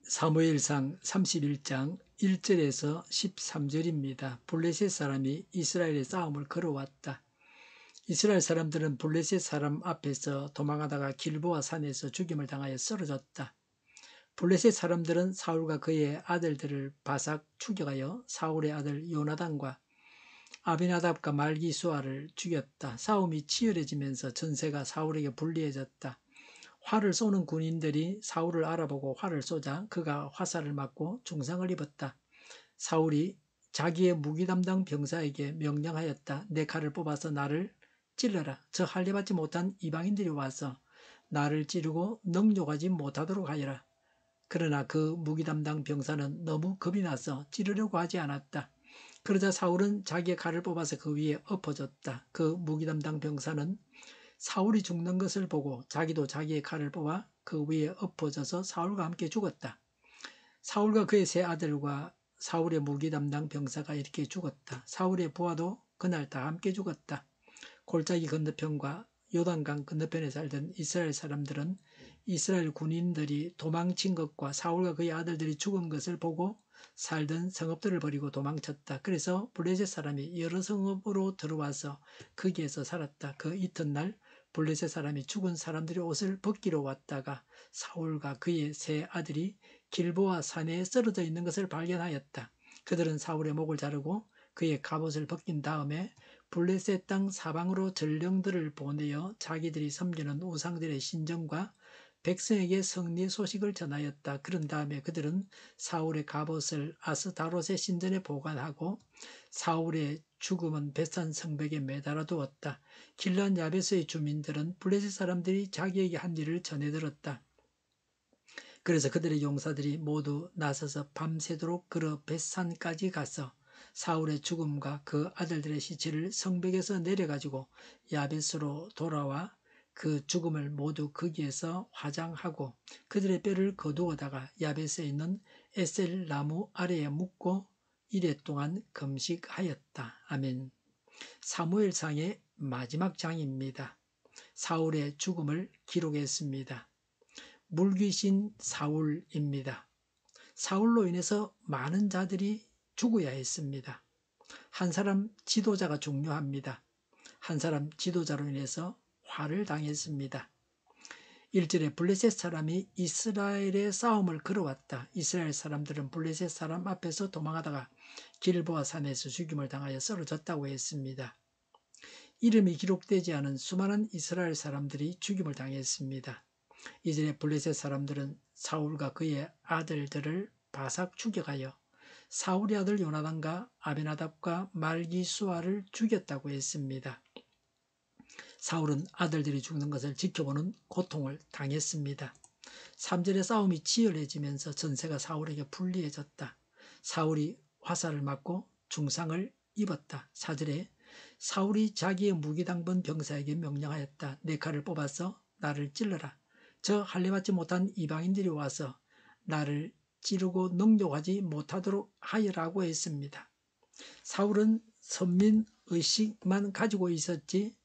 사무엘상 31장 1절에서 13절입니다. 블레셋 사람이 이스라엘의 싸움을 걸어왔다. 이스라엘 사람들은 블레셋 사람 앞에서 도망하다가 길보아 산에서 죽임을 당하여 쓰러졌다. 블레셋 사람들은 사울과 그의 아들들을 바삭 추격하여 사울의 아들 요나단과 아비나답과 말기수아를 죽였다. 싸움이 치열해지면서 전세가 사울에게 불리해졌다. 활을 쏘는 군인들이 사울을 알아보고 활을 쏘자 그가 화살을 맞고 중상을 입었다. 사울이 자기의 무기 담당 병사에게 명령하였다. 내 칼을 뽑아서 나를 찔러라. 저 할례받지 못한 이방인들이 와서 나를 찌르고 능욕하지 못하도록 하여라. 그러나 그 무기 담당 병사는 너무 겁이 나서 찌르려고 하지 않았다. 그러자 사울은 자기의 칼을 뽑아서 그 위에 엎어졌다. 그 무기 담당 병사는 사울이 죽는 것을 보고 자기도 자기의 칼을 뽑아 그 위에 엎어져서 사울과 함께 죽었다. 사울과 그의 세 아들과 사울의 무기 담당 병사가 이렇게 죽었다. 사울의 부하도 그날 다 함께 죽었다. 골짜기 건너편과 요단강 건너편에 살던 이스라엘 사람들은 이스라엘 군인들이 도망친 것과 사울과 그의 아들들이 죽은 것을 보고 살던 성읍들을 버리고 도망쳤다. 그래서 블레셋 사람이 여러 성읍으로 들어와서 거기에서 살았다. 그 이튿날 블레셋 사람이 죽은 사람들의 옷을 벗기러 왔다가 사울과 그의 세 아들이 길보아 산에 쓰러져 있는 것을 발견하였다. 그들은 사울의 목을 자르고 그의 갑옷을 벗긴 다음에 블레셋 땅 사방으로 전령들을 보내어 자기들이 섬기는 우상들의 신전과 백성에게 승리 소식을 전하였다. 그런 다음에 그들은 사울의 갑옷을 아스다롯의 신전에 보관하고 사울의 죽음은 벳산 성벽에 매달아 두었다. 길란 야베스의 주민들은 블레셋 사람들이 자기에게 한 일을 전해 들었다. 그래서 그들의 용사들이 모두 나서서 밤새도록 걸어 벳산까지 가서 사울의 죽음과 그 아들들의 시체를 성벽에서 내려가지고 야베스로 돌아와 그 죽음을 모두 거기에서 화장하고 그들의 뼈를 거두어다가 야베스에 있는 에셀 나무 아래에 묻고 이레 동안 금식하였다. 아멘. 사무엘상의 마지막 장입니다. 사울의 죽음을 기록했습니다. 물귀신 사울입니다. 사울로 인해서 많은 자들이 죽어야 했습니다. 한 사람 지도자가 중요합니다. 한 사람 지도자로 인해서 화를 당했습니다. 1절에 블레셋 사람이 이스라엘의 싸움을 걸어왔다. 이스라엘 사람들은 블레셋 사람 앞에서 도망하다가 길보아 산에서 죽임을 당하여 쓰러졌다고 했습니다. 이름이 기록되지 않은 수많은 이스라엘 사람들이 죽임을 당했습니다. 2절에 블레셋 사람들은 사울과 그의 아들들을 바삭 추격하여 사울의 아들 요나단과 아비나답과 말기수아를 죽였다고 했습니다. 사울은 아들들이 죽는 것을 지켜보는 고통을 당했습니다. 3절에 싸움이 치열해지면서 전세가 사울에게 불리해졌다. 사울이 화살을 맞고 중상을 입었다. 4절에 사울이 자기의 무기당번 병사에게 명령하였다. 내 칼을 뽑아서 나를 찔러라. 저 할례받지 못한 이방인들이 와서 나를 찌르고 능욕하지 못하도록 하여라고 했습니다. 사울은 선민의식만 가지고 있었지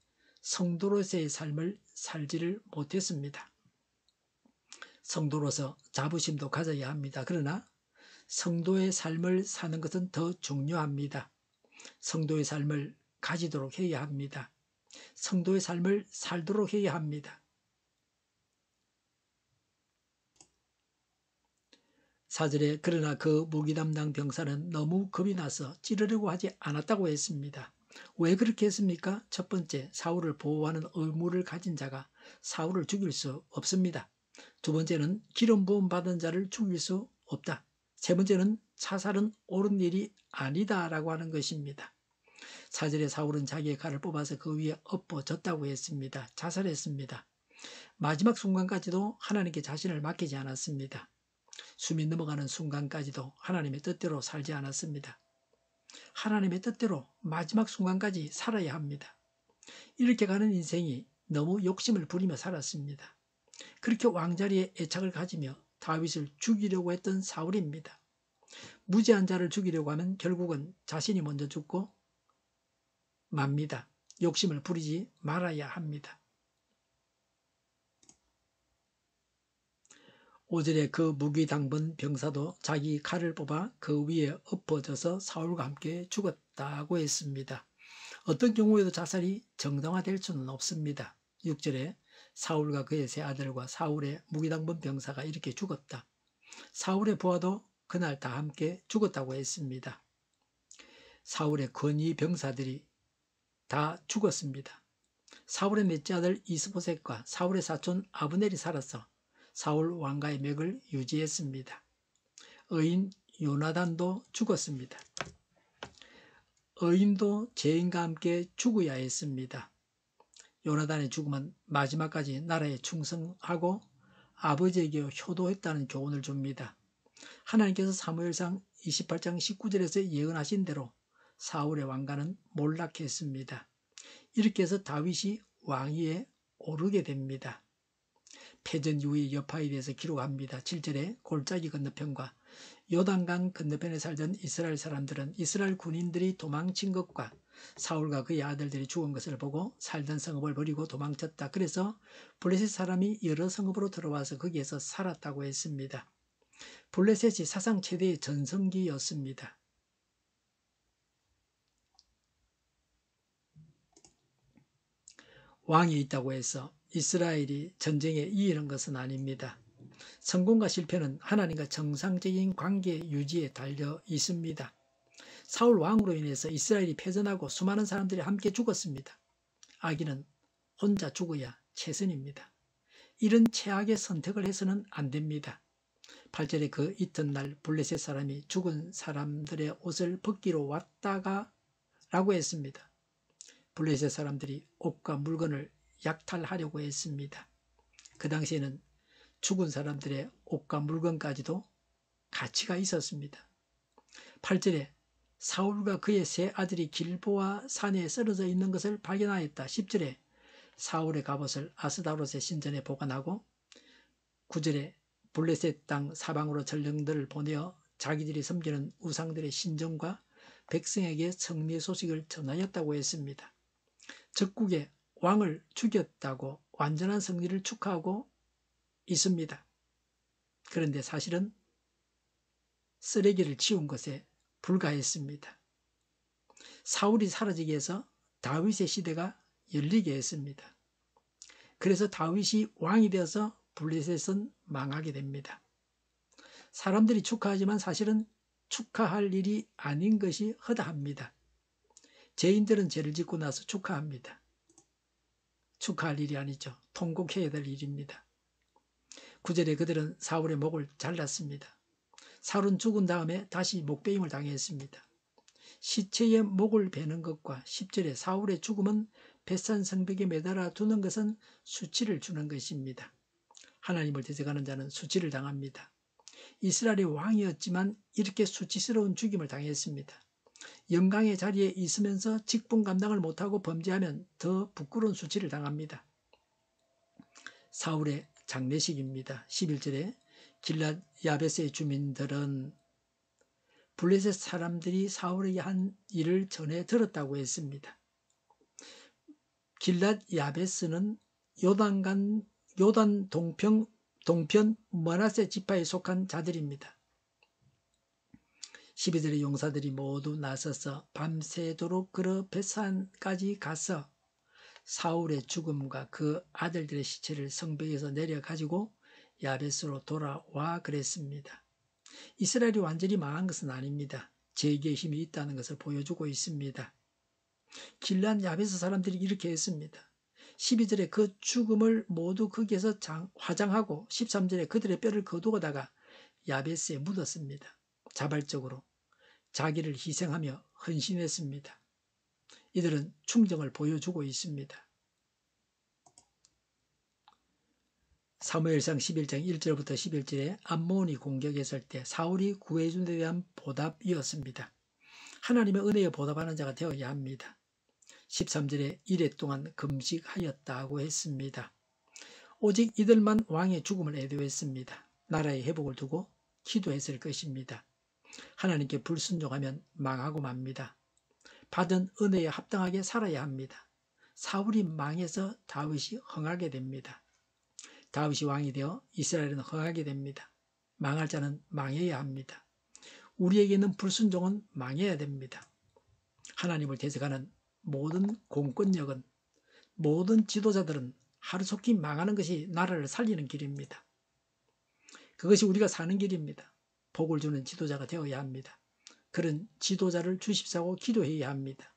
성도로서의 삶을 살지를 못했습니다. 성도로서 자부심도 가져야 합니다. 그러나 성도의 삶을 사는 것은 더 중요합니다. 성도의 삶을 가지도록 해야 합니다. 성도의 삶을 살도록 해야 합니다. 4절에 그러나 그 무기 담당 병사는 너무 겁이 나서 찌르려고 하지 않았다고 했습니다. 왜 그렇게 했습니까? 첫 번째, 사울을 보호하는 의무를 가진 자가 사울을 죽일 수 없습니다. 두 번째는 기름 부음 받은 자를 죽일 수 없다. 세 번째는 자살은 옳은 일이 아니다라고 하는 것입니다. 4절에 사울은 자기의 칼을 뽑아서 그 위에 엎어졌다고 했습니다. 자살했습니다. 마지막 순간까지도 하나님께 자신을 맡기지 않았습니다. 숨이 넘어가는 순간까지도 하나님의 뜻대로 살지 않았습니다. 하나님의 뜻대로 마지막 순간까지 살아야 합니다. 이렇게 가는 인생이 너무 욕심을 부리며 살았습니다. 그렇게 왕자리에 애착을 가지며 다윗을 죽이려고 했던 사울입니다. 무죄한 자를 죽이려고 하면 결국은 자신이 먼저 죽고 맙니다. 욕심을 부리지 말아야 합니다. 5절에 그 무기당번 병사도 자기 칼을 뽑아 그 위에 엎어져서 사울과 함께 죽었다고 했습니다. 어떤 경우에도 자살이 정당화될 수는 없습니다. 6절에 사울과 그의 세 아들과 사울의 무기당번 병사가 이렇게 죽었다. 사울의 부하도 그날 다 함께 죽었다고 했습니다. 사울의 권위 병사들이 다 죽었습니다. 사울의 넷째 아들 이스보셋과 사울의 사촌 아브넬이 살아서 사울 왕가의 맥을 유지했습니다. 의인 요나단도 죽었습니다. 의인도 죄인과 함께 죽어야 했습니다. 요나단의 죽음은 마지막까지 나라에 충성하고 아버지에게 효도했다는 교훈을 줍니다. 하나님께서 사무엘상 28장 19절에서 예언하신 대로 사울의 왕가는 몰락했습니다. 이렇게 해서 다윗이 왕위에 오르게 됩니다. 패전 이후의 여파에 대해서 기록합니다. 7절에 골짜기 건너편과 요단강 건너편에 살던 이스라엘 사람들은 이스라엘 군인들이 도망친 것과 사울과 그의 아들들이 죽은 것을 보고 살던 성읍을 버리고 도망쳤다. 그래서 블레셋 사람이 여러 성읍으로 들어와서 거기에서 살았다고 했습니다. 블레셋이 사상 최대의 전성기였습니다. 왕이 있다고 해서 이스라엘이 전쟁에 이기는 것은 아닙니다. 성공과 실패는 하나님과 정상적인 관계 유지에 달려 있습니다. 사울 왕으로 인해서 이스라엘이 패전하고 수많은 사람들이 함께 죽었습니다. 악인은 혼자 죽어야 최선입니다. 이런 최악의 선택을 해서는 안 됩니다. 8절에 그 이튿날 블레셋 사람이 죽은 사람들의 옷을 벗기러 왔다가 라고 했습니다. 블레셋 사람들이 옷과 물건을 약탈하려고 했습니다. 그 당시에는 죽은 사람들의 옷과 물건까지도 가치가 있었습니다. 8절에 사울과 그의 세 아들이 길보아 산에 쓰러져 있는 것을 발견하였다. 10절에 사울의 갑옷을 아스다롯의 신전에 보관하고 9절에 블레셋 땅 사방으로 전령들을 보내어 자기들이 섬기는 우상들의 신전과 백성에게 승리 소식을 전하였다고 했습니다. 적국의 왕을 죽였다고 완전한 승리를 축하하고 있습니다. 그런데 사실은 쓰레기를 치운 것에 불과했습니다. 사울이 사라지기 위해서 다윗의 시대가 열리게 했습니다. 그래서 다윗이 왕이 되어서 블레셋은 망하게 됩니다. 사람들이 축하하지만 사실은 축하할 일이 아닌 것이 허다합니다. 죄인들은 죄를 짓고 나서 축하합니다. 축하할 일이 아니죠. 통곡해야 될 일입니다. 9절에 그들은 사울의 목을 잘랐습니다. 사울은 죽은 다음에 다시 목베임을 당했습니다. 시체의 목을 베는 것과 10절에 사울의 죽음은 벳산 성벽에 매달아 두는 것은 수치를 주는 것입니다. 하나님을 대적하는 자는 수치를 당합니다. 이스라엘의 왕이었지만 이렇게 수치스러운 죽임을 당했습니다. 영광의 자리에 있으면서 직분 감당을 못하고 범죄하면 더 부끄러운 수치를 당합니다. 사울의 장례식입니다. 11절에 길랏 야베스의 주민들은 블레셋 사람들이 사울에게 한 일을 전해 들었다고 했습니다. 길랏 야베스는 요단 동편 므낫세 지파에 속한 자들입니다. 12절의 용사들이 모두 나서서 밤새도록 걸어 벳산까지 가서 사울의 죽음과 그 아들들의 시체를 성벽에서 내려가지고 야베스로 돌아와 그랬습니다. 이스라엘이 완전히 망한 것은 아닙니다. 재기의 힘이 있다는 것을 보여주고 있습니다. 길랏 야베스 사람들이 이렇게 했습니다. 12절에 그 죽음을 모두 거기에서 화장하고 13절에 그들의 뼈를 거두어다가 야베스에 묻었습니다. 자발적으로 자기를 희생하며 헌신했습니다. 이들은 충정을 보여주고 있습니다. 사무엘상 11장 1절부터 11절에 암몬이 공격했을 때 사울이 구해준 데 대한 보답이었습니다. 하나님의 은혜에 보답하는 자가 되어야 합니다. 13절에 이래 동안 금식하였다고 했습니다. 오직 이들만 왕의 죽음을 애도했습니다. 나라의 회복을 두고 기도했을 것입니다. 하나님께 불순종하면 망하고 맙니다. 받은 은혜에 합당하게 살아야 합니다. 사울이 망해서 다윗이 흥하게 됩니다. 다윗이 왕이 되어 이스라엘은 흥하게 됩니다. 망할 자는 망해야 합니다. 우리에게 있는 불순종은 망해야 됩니다. 하나님을 대적하는 모든 공권력은, 모든 지도자들은 하루속히 망하는 것이 나라를 살리는 길입니다. 그것이 우리가 사는 길입니다. 복을 주는 지도자가 되어야 합니다. 그런 지도자를 주십사고 기도해야 합니다.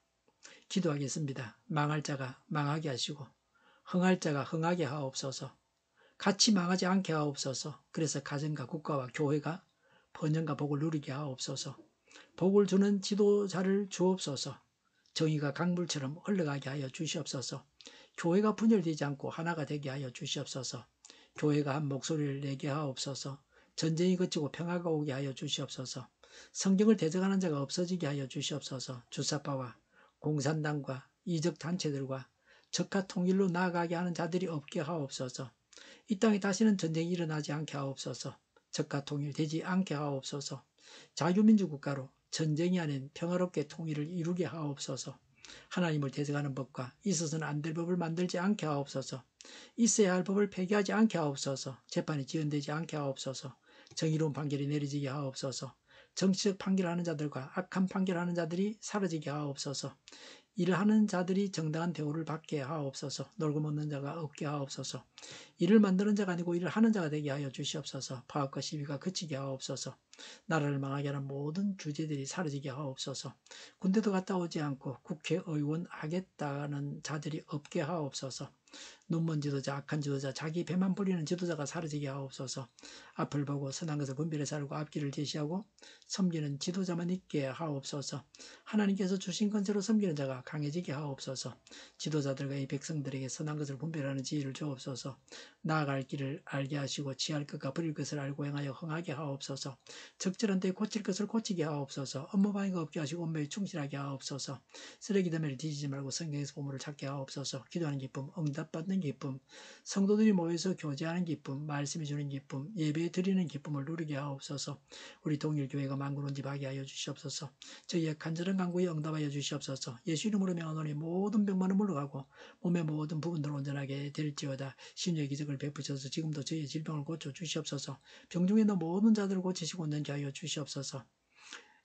기도하겠습니다. 망할 자가 망하게 하시고 흥할 자가 흥하게 하옵소서. 같이 망하지 않게 하옵소서. 그래서 가정과 국가와 교회가 번영과 복을 누리게 하옵소서. 복을 주는 지도자를 주옵소서. 정의가 강물처럼 흘러가게 하여 주시옵소서. 교회가 분열되지 않고 하나가 되게 하여 주시옵소서. 교회가 한 목소리를 내게 하옵소서. 전쟁이 그치고 평화가 오게 하여 주시옵소서. 성경을 대적하는 자가 없어지게 하여 주시옵소서. 주사파와 공산당과 이적 단체들과 적화 통일로 나아가게 하는 자들이 없게 하옵소서. 이 땅에 다시는 전쟁이 일어나지 않게 하옵소서. 적화 통일되지 않게 하옵소서. 자유민주 국가로 전쟁이 아닌 평화롭게 통일을 이루게 하옵소서. 하나님을 대적하는 법과 있어서는 안 될 법을 만들지 않게 하옵소서. 있어야 할 법을 폐기하지 않게 하옵소서. 재판이 지연되지 않게 하옵소서. 정의로운 판결이 내려지게 하옵소서. 정치적 판결하는 자들과 악한 판결하는 자들이 사라지게 하옵소서. 일을 하는 자들이 정당한 대우를 받게 하옵소서. 놀고 먹는 자가 없게 하옵소서. 일을 만드는 자가 아니고 일을 하는 자가 되게 하여 주시옵소서. 파업과 시위가 그치게 하옵소서. 나라를 망하게 하는 모든 주제들이 사라지게 하옵소서. 군대도 갔다 오지 않고 국회의원 하겠다는 자들이 없게 하옵소서. 눈먼 지도자, 악한 지도자, 자기 배만 부리는 지도자가 사라지게 하옵소서. 앞을 보고 선한 것을 분별해 살고 앞길을 제시하고 섬기는 지도자만 있게 하옵소서. 하나님께서 주신 권세로 섬기는 자가 강해지게 하옵소서. 지도자들과 이 백성들에게 선한 것을 분별하는 지혜를 주옵소서. 나아갈 길을 알게 하시고 취할 것과 버릴 것을 알고 행하여 흥하게 하옵소서. 적절한 때에 고칠 것을 고치게 하옵소서. 업무방해가 없게 하시고 업무에 충실하게 하옵소서. 쓰레기 더미를 뒤지지 말고 성경에서 보물을 찾게 하옵소서. 기도하는 기쁨, 응답받는 기쁨, 성도들이 모여서 교제하는 기쁨, 말씀해 주는 기쁨, 예배 드리는 기쁨을 누리게 하옵소서. 우리 동일교회가 만군온집하게 하여 주시옵소서. 저희의 간절한 간구에 응답하여 주시옵소서. 예수 이름으로 명하노니 모든 병만은 물러가고 몸의 모든 부분들 온전하게 될지어다. 신유의 기적을 베푸셔서 지금도 저희의 질병을 고쳐 주시옵소서. 병중에 있는 모든 자들을 고치시고 온전케 하여 주시옵소서.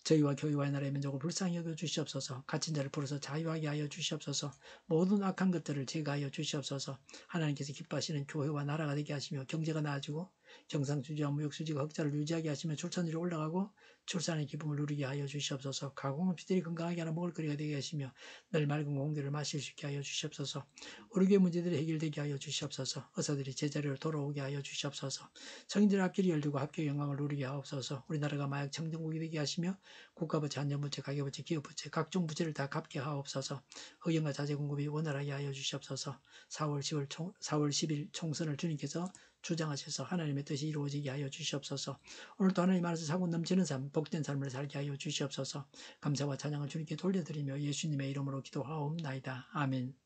저희와 교회와 나라의 민족을 불쌍히 여겨 주시옵소서. 갇힌 자를 풀어서 자유하게 하여 주시옵소서. 모든 악한 것들을 제거하여 주시옵소서. 하나님께서 기뻐하시는 교회와 나라가 되게 하시며 경제가 나아지고 경상수지와 무역수지가 흑자를 유지하게 하시며 출산율이 올라가고 출산의 기쁨을 누리게 하여 주시옵소서. 가공은 피들이 건강하게 하는 먹을거리가 되게 하시며 늘 맑은 공기를 마실 수 있게 하여 주시옵소서. 우리 교회 문제들이 해결되게 하여 주시옵소서. 의사들이 제자리로 돌아오게 하여 주시옵소서. 성인들의 앞길이 열리고 합격 영광을 누리게 하옵소서. 우리나라가 마약 청정국이 되게 하시며 국가부채, 안전부채, 가계부채, 기업부채, 각종 부채를 다 갚게 하옵소서. 의견과 자재 공급이 원활하게 하여 주시옵소서. 4월 10일 총선을 주님께서 주장하셔서 하나님의 뜻이 이루어지게 하여 주시옵소서. 오늘도 하나님 안에서 사고 넘치는 삶, 복된 삶을 살게 하여 주시옵소서. 감사와 찬양을 주님께 돌려드리며 예수님의 이름으로 기도하옵나이다. 아멘.